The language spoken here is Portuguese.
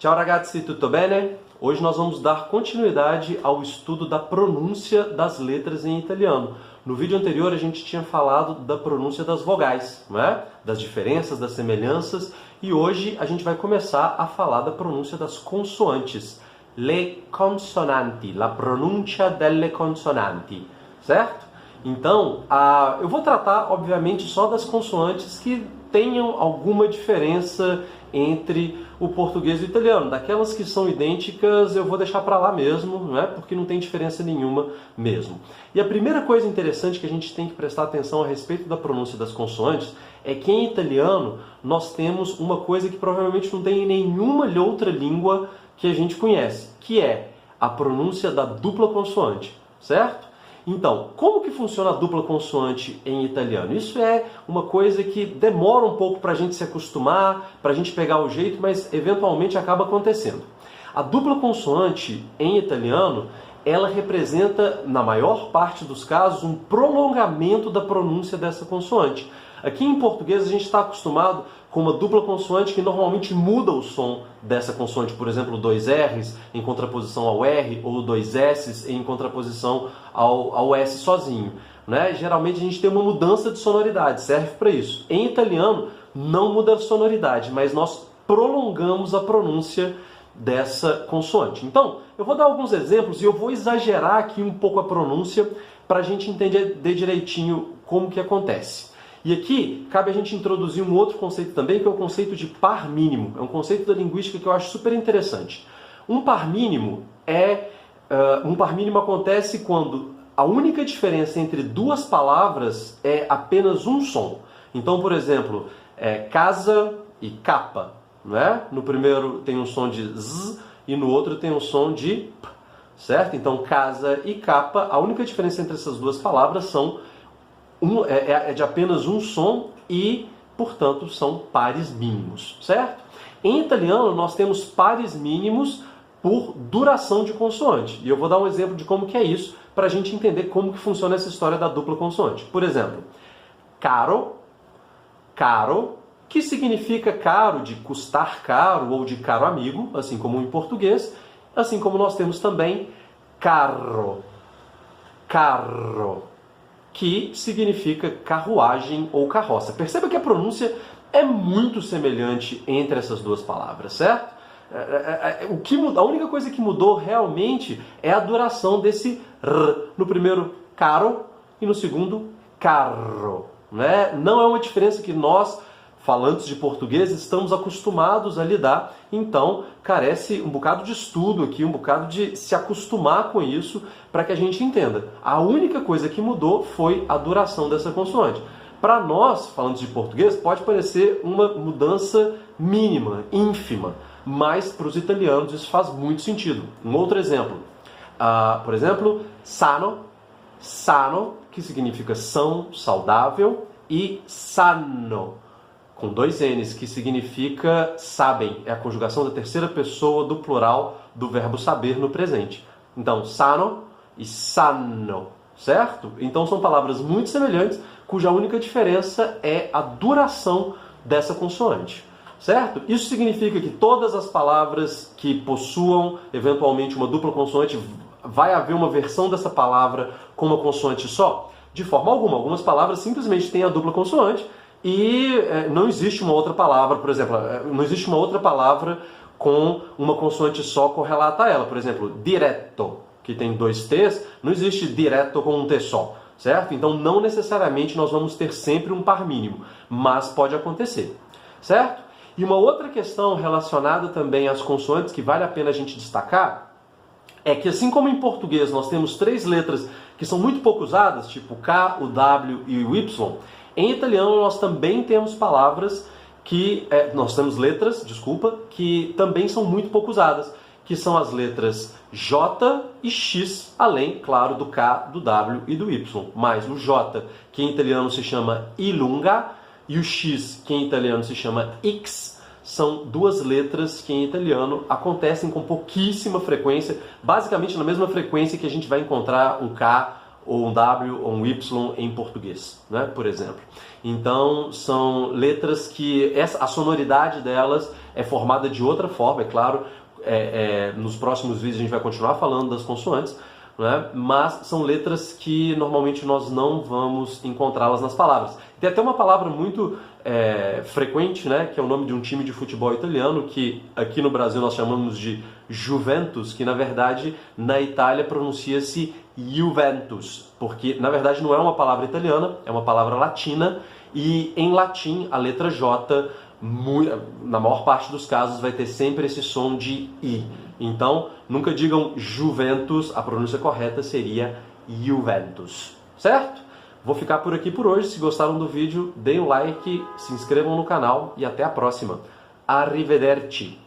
Ciao ragazzi, tutto bene? Hoje nós vamos dar continuidade ao estudo da pronúncia das letras em italiano. No vídeo anterior a gente tinha falado da pronúncia das vogais, né? Das diferenças, das semelhanças, e hoje a gente vai começar a falar da pronúncia das consoantes. Le consonanti, la pronuncia delle consonanti, certo? Então, eu vou tratar, obviamente, só das consoantes que tenham alguma diferença entre o português e o italiano. Daquelas que são idênticas, eu vou deixar para lá mesmo, né? Porque não tem diferença nenhuma mesmo. E a primeira coisa interessante que a gente tem que prestar atenção a respeito da pronúncia das consoantes é que em italiano nós temos uma coisa que provavelmente não tem em nenhuma outra língua que a gente conhece, que é a pronúncia da dupla consoante, certo? Então, como que funciona a dupla consoante em italiano? Isso é uma coisa que demora um pouco para a gente se acostumar, para a gente pegar o jeito, mas eventualmente acaba acontecendo. A dupla consoante em italiano, ela representa, na maior parte dos casos, um prolongamento da pronúncia dessa consoante. Aqui em português a gente está acostumado com uma dupla consoante que normalmente muda o som dessa consoante, por exemplo, dois R's em contraposição ao R, ou dois S's em contraposição ao S sozinho, né? Geralmente a gente tem uma mudança de sonoridade, serve para isso. Em italiano não muda a sonoridade, mas nós prolongamos a pronúncia dessa consoante. Então, eu vou dar alguns exemplos e eu vou exagerar aqui um pouco a pronúncia para a gente entender direitinho como que acontece. E aqui cabe a gente introduzir um outro conceito também, que é o conceito de par mínimo. É um conceito da linguística que eu acho super interessante. Um par mínimo acontece quando a única diferença entre duas palavras é apenas um som. Então, por exemplo, casa e capa, né? No primeiro tem um som de z e no outro tem um som de p, certo? Então, casa e capa, a única diferença entre essas duas palavras é de apenas um som e, portanto, são pares mínimos, certo? Em italiano, nós temos pares mínimos por duração de consoante. E eu vou dar um exemplo de como que é isso, para a gente entender como que funciona essa história da dupla consoante. Por exemplo, caro, caro, que significa caro, de custar caro ou de caro amigo, assim como em português, assim como nós temos também carro, carro, que significa carruagem ou carroça. Perceba que a pronúncia é muito semelhante entre essas duas palavras, certo? A única coisa que mudou realmente é a duração desse R no primeiro caro e no segundo carro, né? Não é uma diferença que nós, falantes de português, estamos acostumados a lidar, então carece um bocado de estudo aqui, um bocado de se acostumar com isso para que a gente entenda. A única coisa que mudou foi a duração dessa consoante. Para nós, falantes de português, pode parecer uma mudança mínima, ínfima, mas para os italianos isso faz muito sentido. Um outro exemplo, por exemplo, sano, sano, que significa são, saudável, e sano, com dois N's, que significa sabem. É a conjugação da terceira pessoa do plural do verbo saber no presente. Então, sano e sanno, certo? Então, são palavras muito semelhantes, cuja única diferença é a duração dessa consoante, certo? Isso significa que todas as palavras que possuam, eventualmente, uma dupla consoante, vai haver uma versão dessa palavra com uma consoante só? De forma alguma. Algumas palavras simplesmente têm a dupla consoante, e não existe uma outra palavra, por exemplo, não existe uma outra palavra com uma consoante só correlata a ela. Por exemplo, diretto, que tem dois T's, não existe diretto com um T só, certo? Então não necessariamente nós vamos ter sempre um par mínimo, mas pode acontecer, certo? E uma outra questão relacionada também às consoantes que vale a pena a gente destacar é que, assim como em português nós temos três letras que são muito pouco usadas, tipo o K, o W e o Y, em italiano nós também temos letras, que também são muito pouco usadas, que são as letras J e X, além, claro, do K, do W e do Y. Mas o J, que em italiano se chama I lunga, e o X, que em italiano se chama X, são duas letras que em italiano acontecem com pouquíssima frequência, basicamente na mesma frequência que a gente vai encontrar um K ou um W ou um Y em português, né, por exemplo. Então são letras que a sonoridade delas é formada de outra forma, é claro. Nos próximos vídeos a gente vai continuar falando das consoantes, né? Mas são letras que normalmente nós não vamos encontrá-las nas palavras. Tem até uma palavra muito frequente, né, que é o nome de um time de futebol italiano, que aqui no Brasil nós chamamos de Juventus, que na verdade na Itália pronuncia-se Juventus, porque na verdade não é uma palavra italiana, é uma palavra latina, e em latim a letra J, na maior parte dos casos, vai ter sempre esse som de I. Então, nunca digam Juventus, a pronúncia correta seria Juventus, certo? Vou ficar por aqui por hoje. Se gostaram do vídeo, deem um like, se inscrevam no canal e até a próxima. Arrivederci!